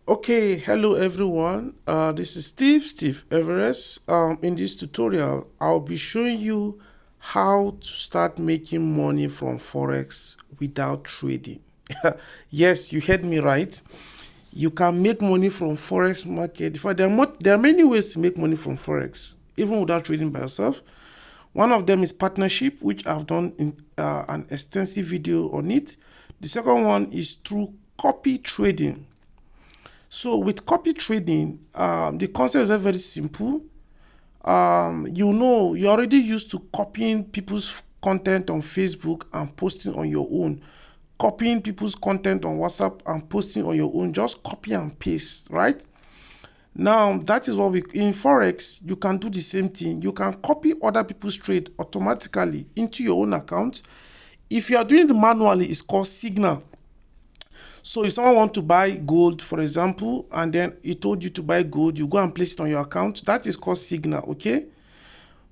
Okay, hello everyone. This is Steve Everest. In this tutorial, I'll be showing you how to start making money from Forex without trading. Yes, you heard me right. You can make money from Forex market. In fact, there are many ways to make money from Forex, even without trading by yourself. One of them is partnership, which I've done an extensive video on it. The second one is through copy trading. So with copy trading, the concept is very simple. You're already used to copying people's content on Facebook and posting on your own. Copying people's content on WhatsApp and posting on your own. Just copy and paste, right? Now, that is what in Forex, you can do the same thing. You can copy other people's trade automatically into your own account. If you are doing it manually, it's called Signal. So if someone wants to buy gold, for example, and then he told you to buy gold, you go and place it on your account. That is called Signal, okay?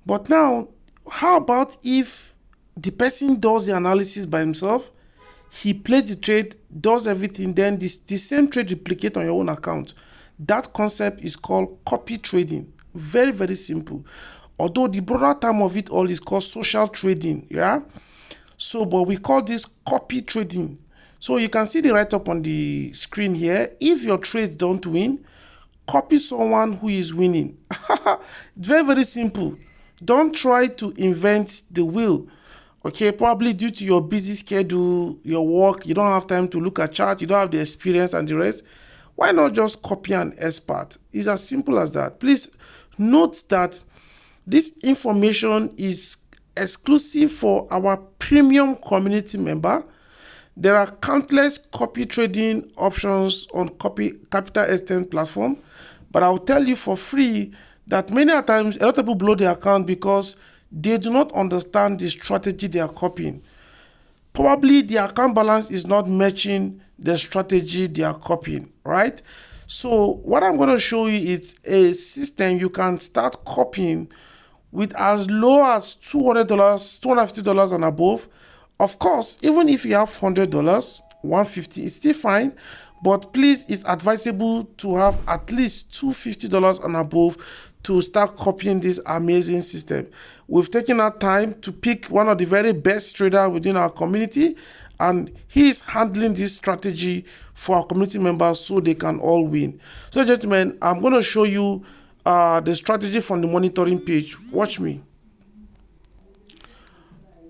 But now, how about if the person does the analysis by himself, he plays the trade, does everything, then the same trade replicate on your own account. That concept is called copy trading. Very, very simple. Although the broader term of it all is called social trading, yeah? So, but we call this copy trading. So you can see the write-up on the screen here. If your trades don't win, copy someone who is winning. Very, very simple. Don't try to invent the wheel. Okay, probably due to your busy schedule, your work, you don't have time to look at charts, you don't have the experience and the rest. Why not just copy an expert? It's as simple as that. Please note that this information is exclusive for our premium community member. There are countless copy trading options on CapitalXtend platform, but I'll tell you for free that many times a lot of people blow their account because they do not understand the strategy they are copying. Probably the account balance is not matching the strategy they are copying, right? So what I'm going to show you is a system you can start copying with as low as $200, $250 and above. Of course, even if you have $100, $150, it's still fine. But please, it's advisable to have at least $250 and above to start copying this amazing system. We've taken our time to pick one of the very best traders within our community, and he is handling this strategy for our community members so they can all win. So, gentlemen, I'm going to show you the strategy from the monitoring page. Watch me.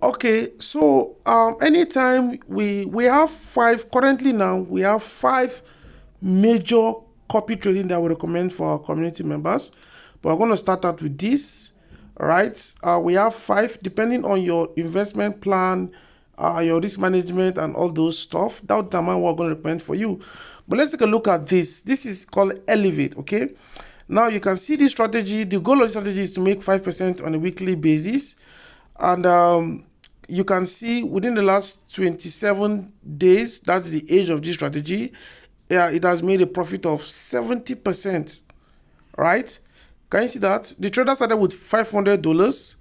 Okay, so anytime we have currently now we have 5 major copy trading that we recommend for our community members, but we're going to start out with this. Right, we have 5 depending on your investment plan, your risk management and all those stuff. That would determine what we're going to recommend for you. But let's take a look at this. This is called Elevate. Okay, now you can see this strategy. The goal of the strategy is to make 5% on a weekly basis, and you can see within the last 27 days, that's the age of this strategy, it has made a profit of 70%, right? Can you see that? The trader started with $500,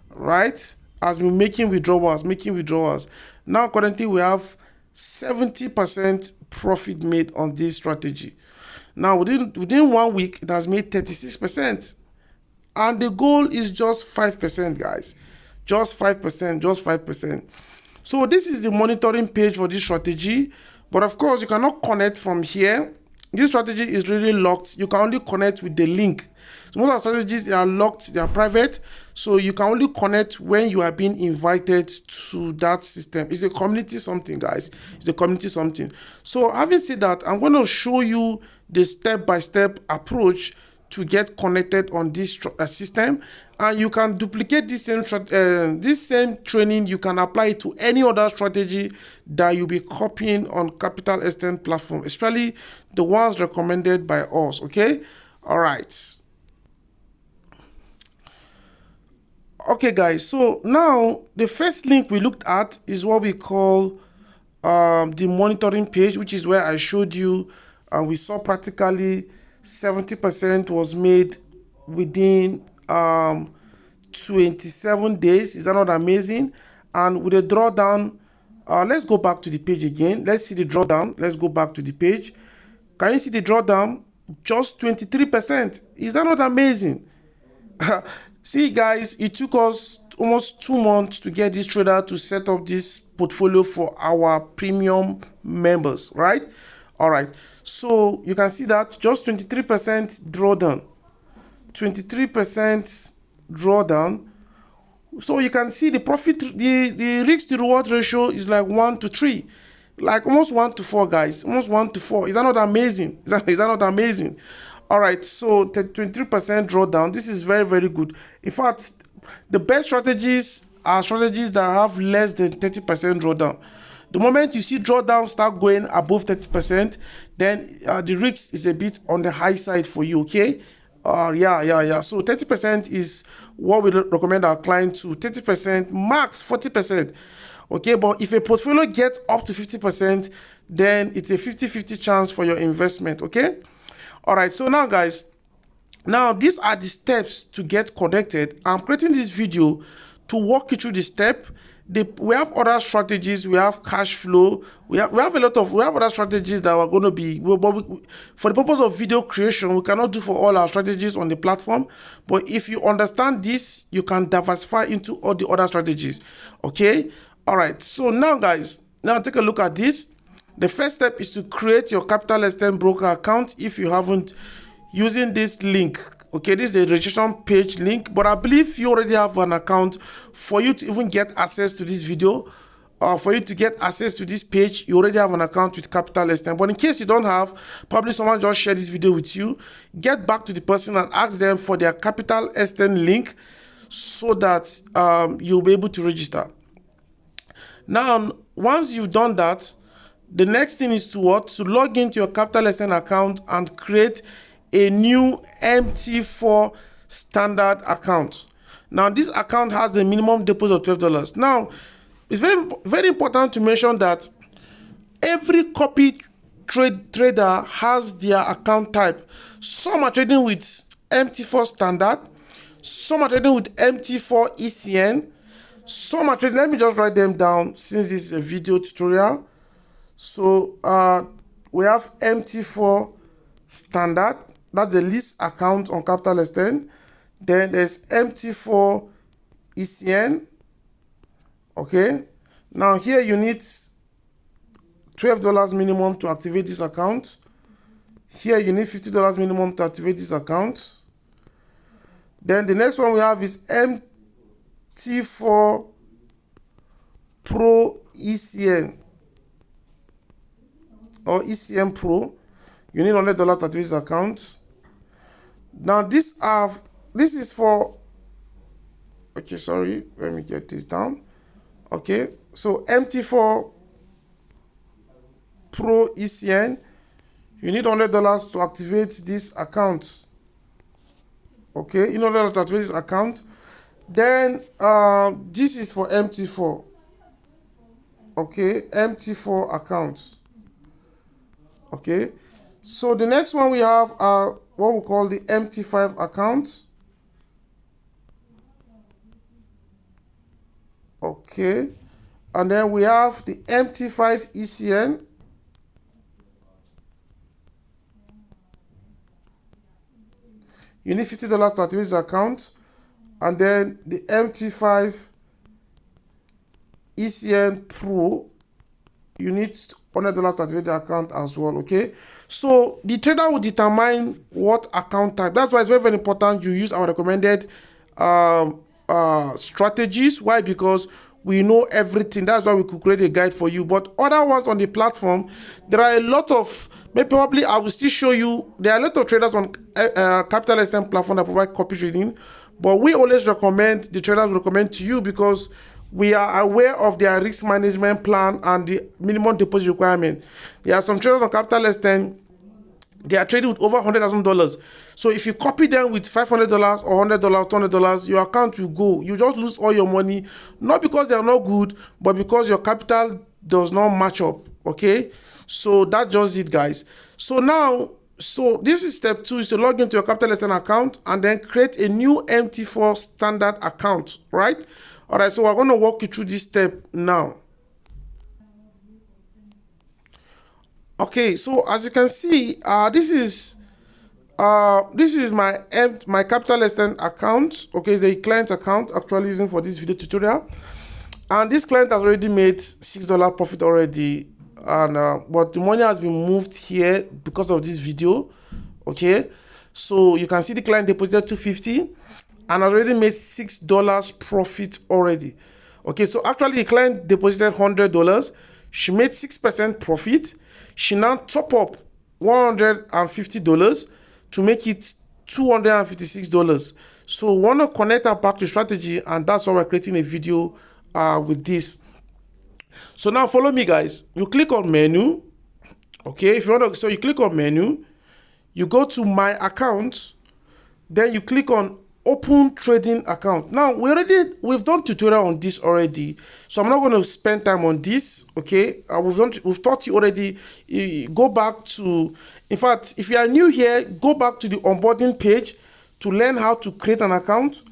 right? Has been making withdrawals. Now currently we have 70% profit made on this strategy. Now within 1 week, it has made 36%. And the goal is just 5%, guys. Just 5%. So this is the monitoring page for this strategy. But of course, you cannot connect from here. This strategy is really locked. You can only connect with the link. So most of the strategies, they are locked, they are private. So you can only connect when you are being invited to that system. It's a community something, guys. It's a community something. So having said that, I'm going to show you the step-by-step approach to get connected on this system, and you can duplicate this same training. You can apply it to any other strategy that you'll be copying on CapitalXtend platform, especially the ones recommended by us. Okay, all right. Okay, guys. So now the first link we looked at is what we call the monitoring page, which is where I showed you, and we saw practically 70% was made within 27 days. Is that not amazing? And with a drawdown, let's go back to the page again. Let's see the drawdown. Let's go back to the page. Can you see the drawdown? Just 23%. Is that not amazing? See guys, it took us almost 2 months to get this trader to set up this portfolio for our premium members, right? All right, so you can see that just 23% drawdown, 23% drawdown. So you can see the profit, the risk to reward ratio is like 1 to 3, like almost 1 to 4, guys, almost 1 to 4. Is that not amazing? Is that not amazing? All right, so 23% drawdown. This is very, very good. In fact, the best strategies are strategies that have less than 30% drawdown. The moment you see drawdown start going above 30%, then the risk is a bit on the high side for you, okay? Yeah. So 30% is what we recommend our clients to. 30%, max 40%. Okay, but if a portfolio gets up to 50%, then it's a 50-50 chance for your investment, okay? All right, so now guys, now these are the steps to get connected. I'm creating this video to walk you through the step. We have other strategies. We have cash flow. We have other strategies that are going to be, for the purpose of video creation, we cannot do for all our strategies on the platform. But if you understand this, you can diversify into all the other strategies. Okay. All right. So now guys, now take a look at this. The first step is to create your CapitalXtend broker account if you haven't, using this link. Okay, this is the registration page link, but I believe you already have an account. For you to even get access to this video, for you to get access to this page, you already have an account with CapitalXtend. But in case you don't have, probably someone just shared this video with you, get back to the person and ask them for their CapitalXtend link so that you'll be able to register. Now, once you've done that, the next thing is to what? To log into your CapitalXtend account and create a new MT4 standard account. Now, this account has a minimum deposit of $12. Now, it's very, very important to mention that every copy trader has their account type. Some are trading with MT4 standard, some are trading with MT4 ECN, some are trading, let me just write them down since this is a video tutorial. So we have MT4 standard, that's the least account on CapitalXtend. Then there's MT4 ECN. Okay, now here you need $12 minimum to activate this account. Here you need $50 minimum to activate this account. Then the next one we have is MT4 Pro ECN or ECN Pro. You need $100 to activate this account. Now this is for, okay, sorry, let me get this down. Okay, so MT4 Pro ECN, you need $100 to activate this account. Okay, you know $100 to activate this account. Then this is for MT4. Okay, MT4 accounts. Okay, so the next one we have are what we call the MT5 accounts. Okay, and then we have the MT5 ECN. You need $50 to activate this account. And then the MT5 ECN Pro, you need $100 to activate the account as well. Okay, so the trader will determine what account type. That's why it's very, very important you use our recommended strategies. Why? Because we know everything. That's why we could create a guide for you. But other ones on the platform, there are a lot of, maybe probably I will still show you, there are a lot of traders on CapitalXtend platform that provide copy trading, but we always recommend, the traders recommend to you because we are aware of their risk management plan and the minimum deposit requirement. There are some traders on CapitalXtend, they are trading with over $100,000. So if you copy them with $500 or $100, $200, your account will go. You just lose all your money, not because they are not good, but because your capital does not match up. Okay, so that's just it, guys. So now, so this is step 2, is to log into your CapitalXtend account and then create a new MT4 standard account, right? All right, so we're going to walk you through this step now. Okay, so as you can see, this is my CapitalXtend account. Okay, it's a client account actually using for this video tutorial, and this client has already made $6 profit already, and but the money has been moved here because of this video. Okay, so you can see the client deposited $250 and already made $6 profit already. Okay, so actually the client deposited $100, she made 6% profit. She now top up $150 to make it $256. So we want to connect that back to strategy, and that's why we're creating a video with this. So now follow me, guys. You click on menu. Okay, if you want to, so you click on menu, you go to my account, then you click on open trading account. Now we've done tutorial on this already, so I'm not going to spend time on this. Okay, we've taught you already. Go back to, in fact, if you are new here, go back to the onboarding page to learn how to create an account.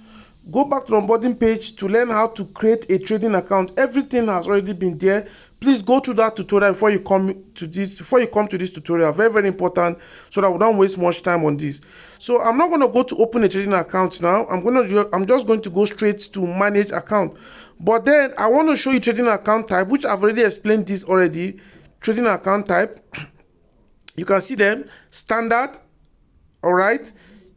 Go back to the onboarding page to learn how to create a trading account. Everything has already been there. Please go to that tutorial before you come to this tutorial. Very, very important, so that we don't waste much time on this. So I'm not going to go to open a trading account now. I'm just going to go straight to manage account. But then I want to show you trading account type, which I've already explained this already. Trading account type, you can see them standard. All right,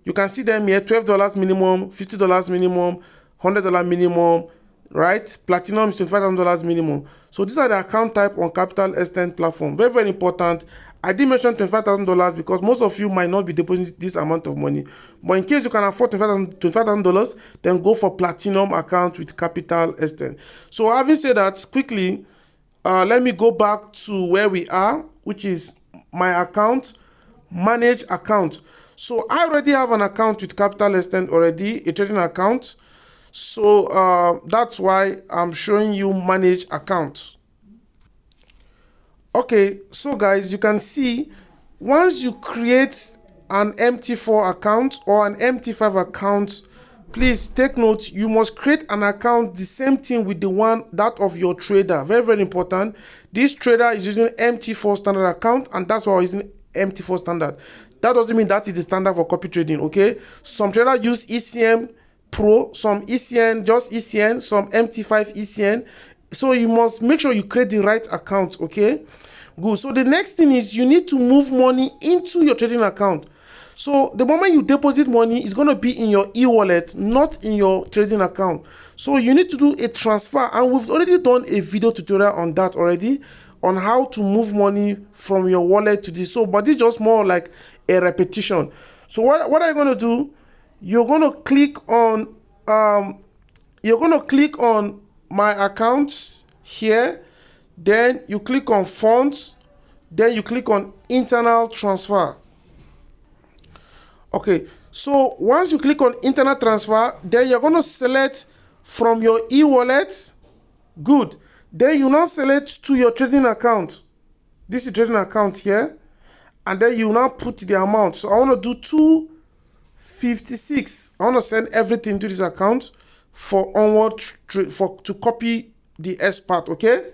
you can see them here: $12 minimum, $50 minimum, $100 minimum, right? Platinum is $25,000 minimum. So these are the account type on CapitalXtend platform. Very, very important. I did mention $25,000 because most of you might not be depositing this amount of money. But in case you can afford $25,000, then go for platinum account with CapitalXtend. So having said that, quickly, let me go back to where we are, which is my account, manage account. So I already have an account with CapitalXtend already, a trading account. So that's why I'm showing you manage account. Okay, so guys, you can see once you create an MT4 account or an MT5 account, please take note, you must create an account the same thing with the one that of your trader. Very, very important. This trader is using MT4 standard account, and that's why I'm using MT4 standard. That doesn't mean that is the standard for copy trading. Okay, some traders use ECN Pro, some ECN, just ECN, some MT5 ECN. So you must make sure you create the right account. Okay, good. So the next thing is you need to move money into your trading account. So the moment you deposit money, it's going to be in your e-wallet, not in your trading account. So you need to do a transfer, and we've already done a video tutorial on that already, on how to move money from your wallet to this. So but it's just more like a repetition. So what are you going to do? You're going to click on my account here, then you click on funds, then you click on internal transfer. Okay, so once you click on internal transfer, then you're going to select from your e-wallet. Good. Then you now select to your trading account. This is trading account here, and then you now put the amount. So I want to do 256. I want to send everything to this account for onward to copy the S part. Okay,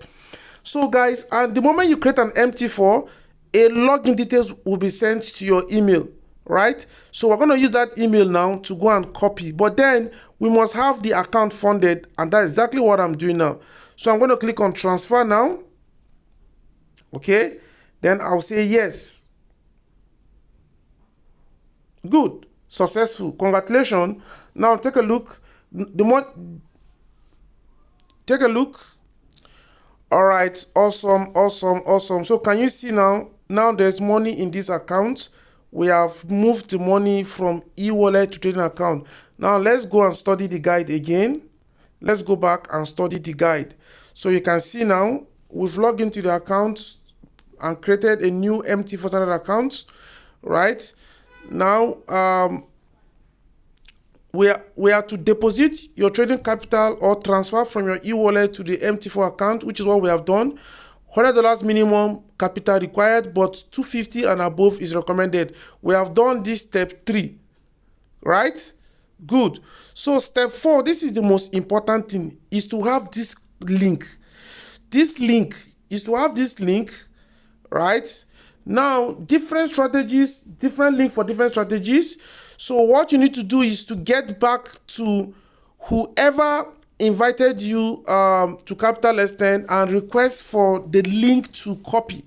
so guys, and the moment you create an MT4, a login details will be sent to your email, right? So we're going to use that email now to go and copy, but then we must have the account funded, and that's exactly what I'm doing now. So I'm going to click on transfer now. Okay, then I'll say yes. Good, successful, congratulations. Now take a look. Take a look. All right, awesome, awesome, awesome. So can you see now there's money in this account. We have moved the money from e-wallet to trading account. Now let's go and study the guide again. Let's go back and study the guide. So you can see now we've logged into the account and created a new MT4 standard account, right? Now we are to deposit your trading capital or transfer from your e-wallet to the MT4 account, which is what we have done. $100 minimum capital required, but $250 and above is recommended. We have done this step 3, right? Good. So step 4, this is the most important thing, is to have this link. This link is to have this link, right? Now, different strategies, different link for different strategies. So what you need to do is to get back to whoever invited you to CapitalXtend and request for the link to copy.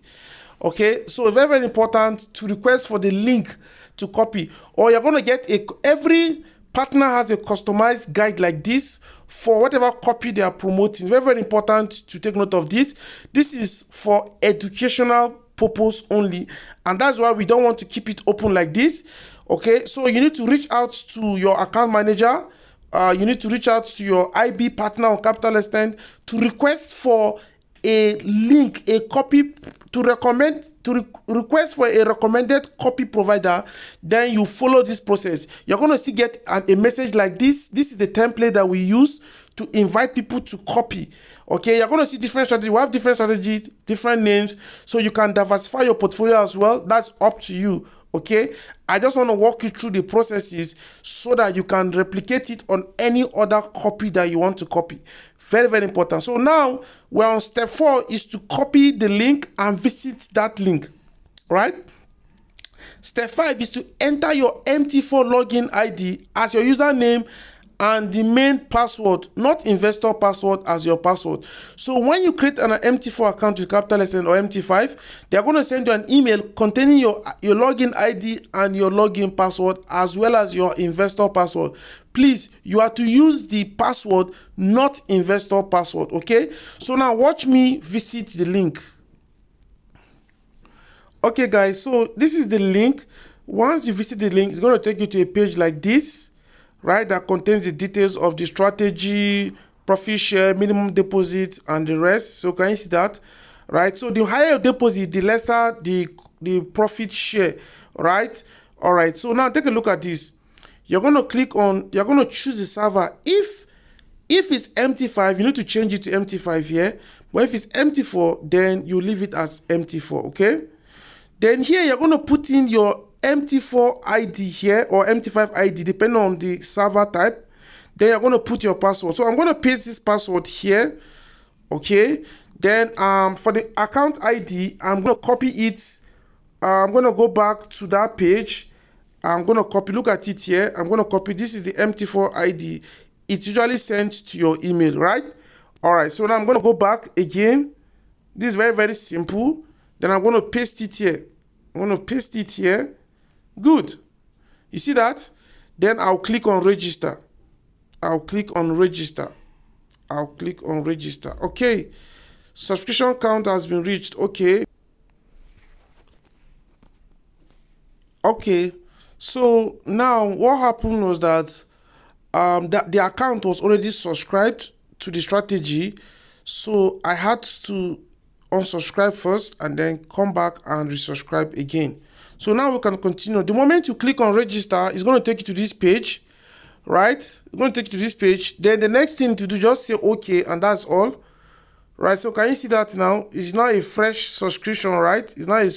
Okay, so very, very important to request for the link to copy, or you're going to get every partner has a customized guide like this for whatever copy they are promoting. Very, very important to take note of this. This is for educational purpose only, and that's why we don't want to keep it open like this. Okay, so you need to reach out to your account manager. You need to reach out to your IB partner on CapitalXtend to request for a link, a copy, to request for a recommended copy provider. Then you follow this process. You're going to still get a message like this. This is the template that we use to invite people to copy. Okay, you're going to see different strategies. We have different strategies, different names, so you can diversify your portfolio as well. That's up to you. Okay, I just want to walk you through the processes so that you can replicate it on any other copy that you want to copy. Very, very important. So now we're on step 4, is to copy the link and visit that link, right? Step 5 is to enter your MT4 login ID as your username and the main password, not investor password, as your password. So when you create an MT4 account with CapitalXtend or MT5, they're going to send you an email containing your login ID and your login password, as well as your investor password. Please, you are to use the password, not investor password. Okay, so now watch me visit the link. Okay guys, so this is the link. Once you visit the link, it's going to take you to a page like this, right, that contains the details of the strategy, profit share, minimum deposit, and the rest. So can you see that, right? So the higher your deposit, the lesser the profit share, right? All right, so now take a look at this. You're going to click on, you're going to choose the server. If it's MT5, you need to change it to MT5 here. But if it's MT4, then you leave it as MT4, okay? Then here you're going to put in your MT4 ID here, or MT5 ID, depending on the server type. Then you're going to put your password. So I'm going to paste this password here, okay? Then for the account ID, I'm going to copy it. I'm going to go back to that page. I'm going to copy, look at it here. I'm going to copy, this is the MT4 ID. It's usually sent to your email, right? All right, so now I'm going to go back again. This is very, very simple. Then I'm going to paste it here. I'm going to paste it here. Good. You see that? Then I'll click on register. I'll click on register. I'll click on register. Okay. Subscription count has been reached. Okay. Okay. So now what happened was that the account was already subscribed to the strategy. So I had to unsubscribe first and then come back and resubscribe again. So now we can continue. The moment you click on register, it's going to take you to this page, right? It's going to take you to this page. Then the next thing to do, just say okay, and that's all, right? So can you see that now? It's not a fresh subscription, right? It's not a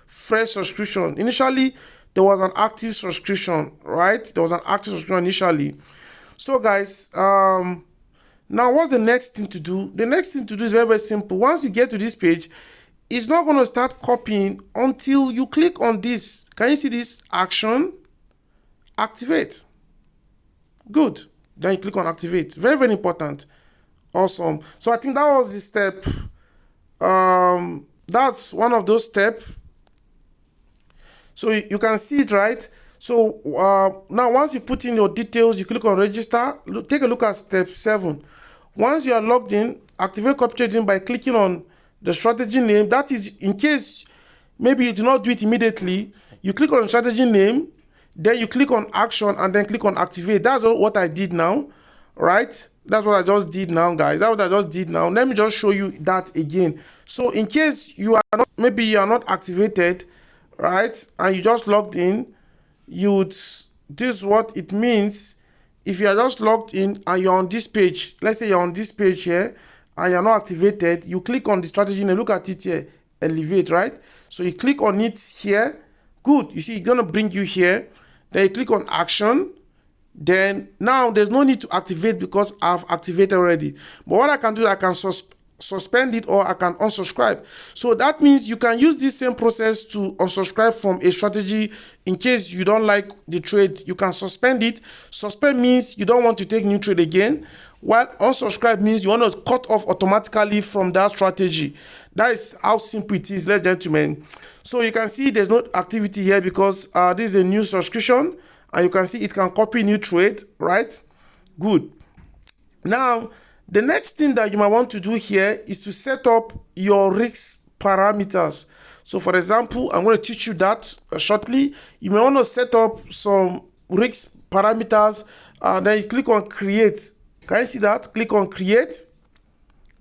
fresh subscription. Initially, there was an active subscription, right? There was an active subscription initially. So guys, now what's the next thing to do? The next thing to do is very, very simple. Once you get to this page, it's not going to start copying until you click on this. Can you see this action? Activate. Good. Then you click on activate. Very, very important. Awesome. So I think that was the step. That's one of those steps. So you can see it, right? So now once you put in your details, you click on register. Take a look at step 7. Once you are logged in, activate copy trading by clicking on the strategy name. That is in case maybe you do not do it immediately. You click on strategy name, then you click on action, and then click on activate. That's what I did now, right? That's what I just did now, guys. That's what I just did now. Let me just show you that again. So in case you are not, maybe you are not activated, right, and you just logged in, this is what it means. If you are just logged in and you're on this page, let's say you're on this page here and you're not activated, you click on the strategy and look at it here, elevate, right? So you click on it here. Good. You see, it's going to bring you here. Then you click on action. Then now there's no need to activate because I've activated already. But what I can do, I can suspend it or I can unsubscribe. So that means you can use this same process to unsubscribe from a strategy. In case you don't like the trade, you can suspend it. Suspend means you don't want to take new trade again, while unsubscribe means you want to cut off automatically from that strategy. That is how simple it is, ladies and gentlemen. So you can see there's no activity here because this is a new subscription, and you can see it can copy new trade, right? Good. Now, the next thing that you might want to do here is to set up your risk parameters. So for example, I'm going to teach you that shortly. You may want to set up some risk parameters, then you click on create. Can you see that? Click on create.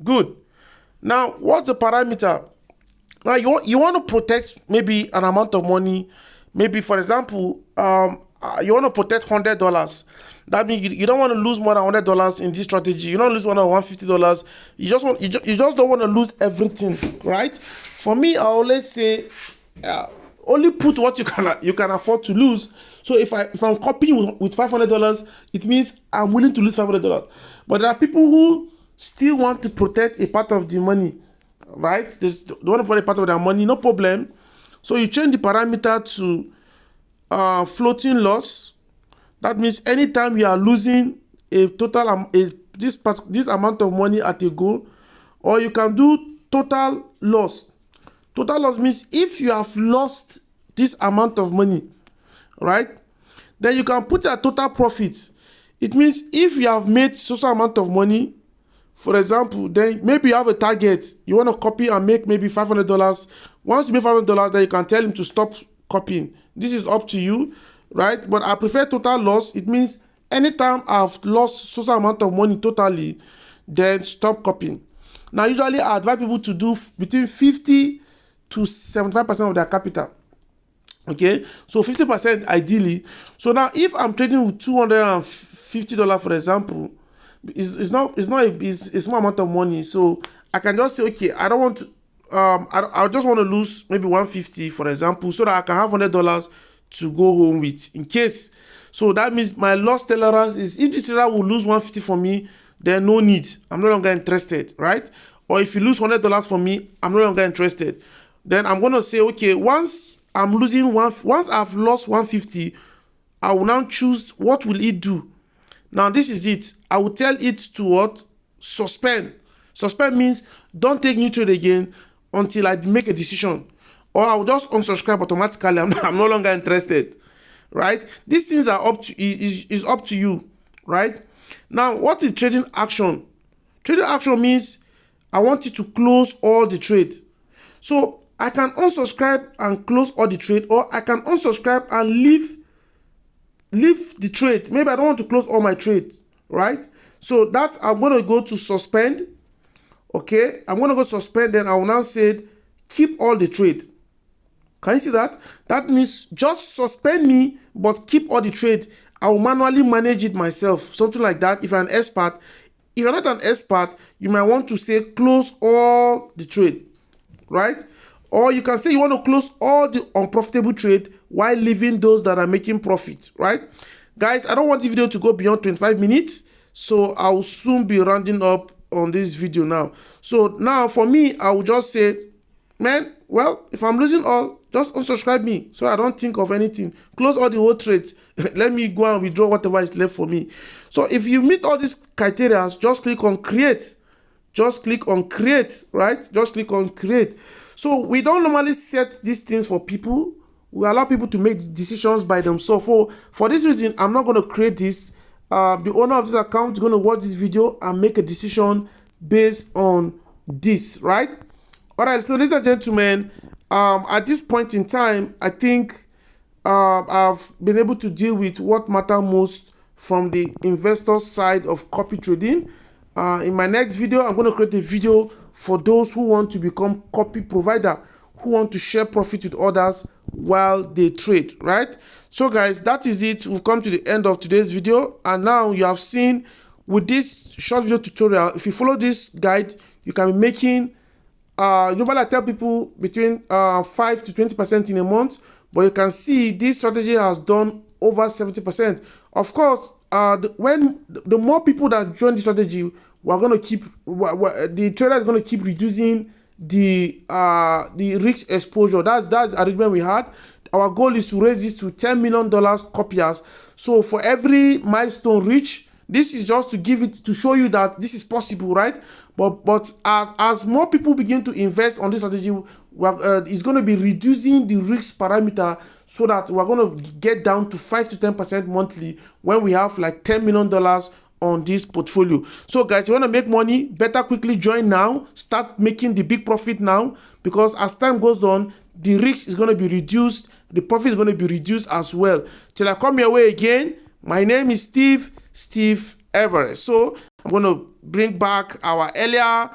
Good. Now, what's the parameter? Now, you want to protect maybe an amount of money. Maybe, for example, you want to protect $100. That means you don't want to lose more than $100 in this strategy. You don't lose more than $150. You just don't want to lose everything, right? For me, I always say only put what you can afford to lose. So if I'm copying with $500, it means I'm willing to lose $500. But there are people who still want to protect a part of the money, right? They want to protect a part of their money, no problem. So you change the parameter to floating loss. That means anytime you are losing a total this amount of money at a go, or you can do total loss. Total loss means if you have lost this amount of money, right, then you can put a total profit. It means if you have made social amount of money, for example, then maybe you have a target, you want to copy and make maybe $500. Once you make $500, then you can tell him to stop copying. This is up to you, right? But I prefer total loss. It means anytime I've lost social amount of money totally, then stop copying. Now, usually I advise people to do between 50 to 75% of their capital. Okay, so 50% ideally. So now, if I'm trading with $250, for example, it's a small amount of money. So I can just say, okay, I don't want to. I just want to lose maybe $150, for example, so that I can have $100 to go home with in case. So that means my loss tolerance is, if this trader will lose $150 for me, then no need. I'm no longer interested, right? Or if you lose $100 for me, I'm no longer interested. Then I'm going to say, okay, once I've lost $150, I will now choose what will it do. Now this is it. I will tell it to what? Suspend. Suspend means don't take new trade again until I make a decision, or I will just unsubscribe automatically. I'm no longer interested, right? These things are up to is up to you, right? Now, what is trading action? Trading action means I want you to close all the trade. So I can unsubscribe and close all the trade, or I can unsubscribe and leave the trade. Maybe I don't want to close all my trades, right? So that I'm going to go to suspend. Okay, I'm going to go suspend, then I will now say keep all the trade. Can you see that? That means just suspend me, but keep all the trade. I will manually manage it myself, something like that. If you're an expert, if you're not an expert, you might want to say close all the trade, right? Or you can say you want to close all the unprofitable trade while leaving those that are making profit, right? Guys, I don't want the video to go beyond 25 minutes, so I will soon be rounding up on this video now. So now for me, I will just say, man, well, if I'm losing all, just unsubscribe me so I don't think of anything. Close all the whole trades. Let me go and withdraw whatever is left for me. So if you meet all these criteria, just click on create. Just click on create, right? Just click on create. So we don't normally set these things for people. We allow people to make decisions by themselves. For this reason, I'm not going to create this. The owner of this account is going to watch this video and make a decision based on this, right? All right, so ladies and gentlemen, at this point in time, I think I've been able to deal with what matters most from the investor side of copy trading. In my next video, I'm going to create a video for those who want to become copy provider, who want to share profit with others while they trade, right? So guys, that is it. We've come to the end of today's video, and now you have seen with this short video tutorial, if you follow this guide, you can be making normally I tell people between 5 to 20% in a month, but you can see this strategy has done over 70%. Of course, the more people that join the strategy, we're going to keep, the trader is going to keep reducing the risk exposure. That's the arrangement we had. Our goal is to raise this to $10 million copiers. So for every milestone reach, this is just to give it, to show you that this is possible, right? But as more people begin to invest on this strategy, it's going to be reducing the risk parameter, so that we're going to get down to 5 to 10% monthly when we have like $10 million on this portfolio. So guys, you want to make money, better quickly join now, start making the big profit now, because as time goes on, the risk is going to be reduced, the profit is going to be reduced as well. Till I come your way again, my name is Steve Everest. So I'm going to bring back our earlier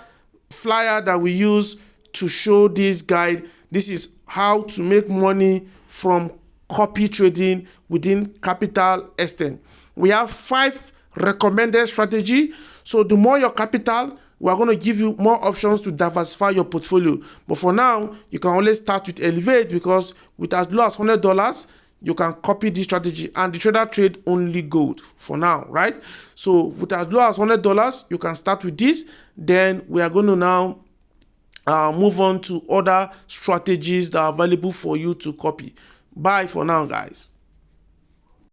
flyer that we used to show this guide. This is how to make money from copy trading within CapitalXtend. We have 5 recommended strategy. So the more your capital, we are going to give you more options to diversify your portfolio. But for now, you can always start with Elevate, because with as low as $100, you can copy this strategy, and the trader trade only gold for now, right? So with as low as $100, you can start with this. Then we are going to now move on to other strategies that are available for you to copy. Bye for now, guys.